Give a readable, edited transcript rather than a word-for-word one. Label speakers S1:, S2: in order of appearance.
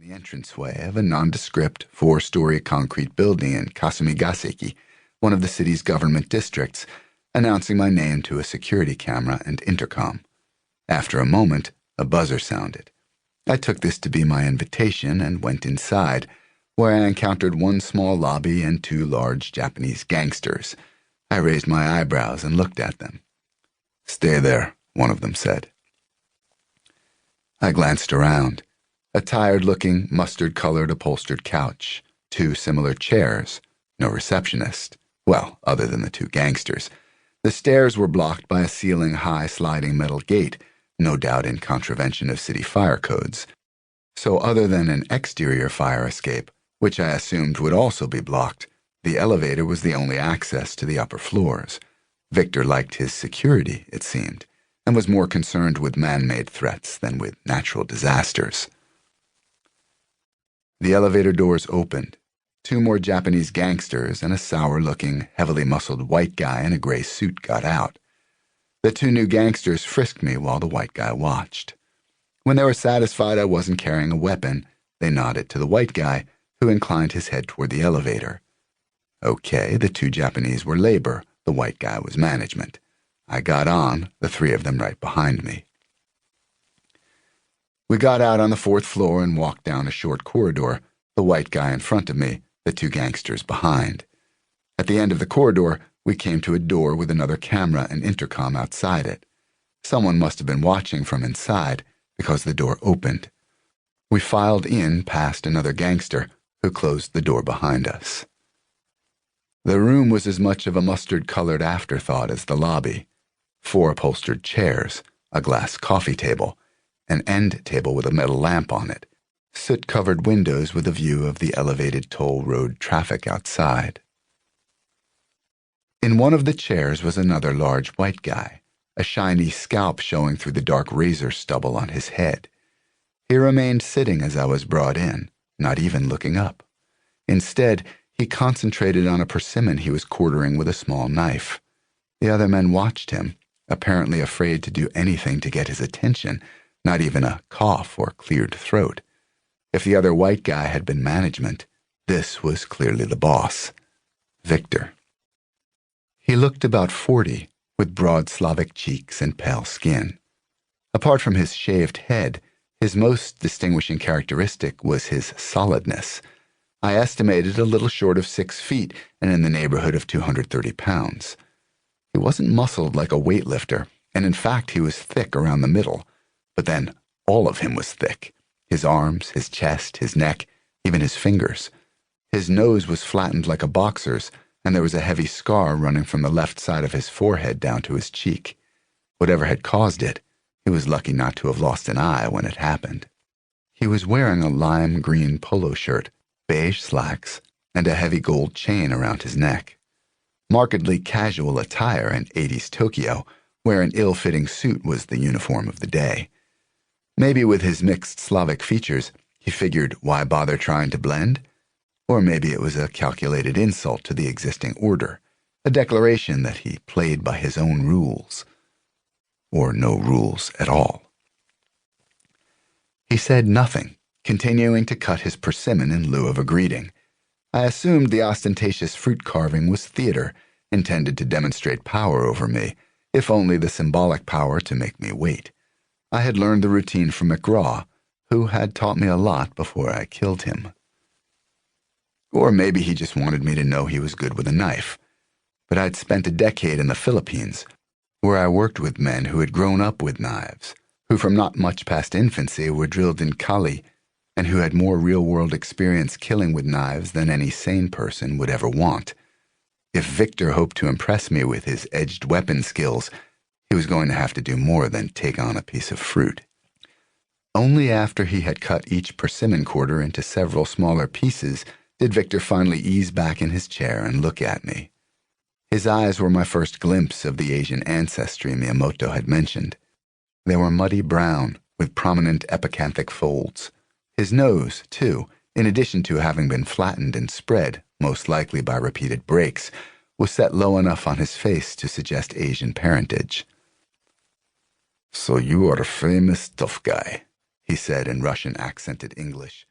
S1: The entranceway of a nondescript four-story concrete building in Kasumigaseki, one of the city's government districts, announcing my name to a security camera and intercom. After a moment, a buzzer sounded. I took this to be my invitation and went inside, where I encountered one small lobby and two large Japanese gangsters. I raised my eyebrows and looked at them. "Stay there," one of them said. I glanced around. A tired-looking, mustard-colored upholstered couch, two similar chairs, no receptionist, well, other than the two gangsters. The stairs were blocked by a ceiling-high sliding metal gate, no doubt in contravention of city fire codes. So other than an exterior fire escape, which I assumed would also be blocked, the elevator was the only access to the upper floors. Victor liked his security, it seemed, and was more concerned with man-made threats than with natural disasters. The elevator doors opened. Two more Japanese gangsters and a sour-looking, heavily muscled white guy in a gray suit got out. The two new gangsters frisked me while the white guy watched. When they were satisfied I wasn't carrying a weapon, they nodded to the white guy, who inclined his head toward the elevator. Okay, the two Japanese were labor, the white guy was management. I got on, the three of them right behind me. We got out on the fourth floor and walked down a short corridor, the white guy in front of me, the two gangsters behind. At the end of the corridor, we came to a door with another camera and intercom outside it. Someone must have been watching from inside, because the door opened. We filed in past another gangster, who closed the door behind us. The room was as much of a mustard-colored afterthought as the lobby. 4 upholstered chairs, a glass coffee table, an end table with a metal lamp on it, soot-covered windows with a view of the elevated toll road traffic outside. In one of the chairs was another large white guy, a shiny scalp showing through the dark razor stubble on his head. He remained sitting as I was brought in, not even looking up. Instead, he concentrated on a persimmon he was quartering with a small knife. The other men watched him, apparently afraid to do anything to get his attention, not even a cough or cleared throat. If the other white guy had been management, this was clearly the boss, Victor. He looked about 40, with broad Slavic cheeks and pale skin. Apart from his shaved head, his most distinguishing characteristic was his solidness. I estimated a little short of 6 feet and in the neighborhood of 230 pounds. He wasn't muscled like a weightlifter, and in fact he was thick around the middle. But then all of him was thick. His arms, his chest, his neck, even his fingers. His nose was flattened like a boxer's, and there was a heavy scar running from the left side of his forehead down to his cheek. Whatever had caused it, he was lucky not to have lost an eye when it happened. He was wearing a lime green polo shirt, beige slacks, and a heavy gold chain around his neck. Markedly casual attire in 80s Tokyo, where an ill-fitting suit was the uniform of the day. Maybe with his mixed Slavic features, he figured, why bother trying to blend? Or maybe it was a calculated insult to the existing order, a declaration that he played by his own rules. Or no rules at all. He said nothing, continuing to cut his persimmon in lieu of a greeting. I assumed the ostentatious fruit carving was theater, intended to demonstrate power over me, if only the symbolic power to make me wait. I had learned the routine from McGraw, who had taught me a lot before I killed him. Or maybe he just wanted me to know he was good with a knife. But I'd spent a decade in the Philippines, where I worked with men who had grown up with knives, who from not much past infancy were drilled in Kali, and who had more real-world experience killing with knives than any sane person would ever want. If Victor hoped to impress me with his edged weapon skills, he was going to have to do more than take on a piece of fruit. Only after he had cut each persimmon quarter into several smaller pieces did Victor finally ease back in his chair and look at me. His eyes were my first glimpse of the Asian ancestry Miyamoto had mentioned. They were muddy brown, with prominent epicanthic folds. His nose, too, in addition to having been flattened and spread, most likely by repeated breaks, was set low enough on his face to suggest Asian parentage. "So you are a famous tough guy," he said in Russian-accented English.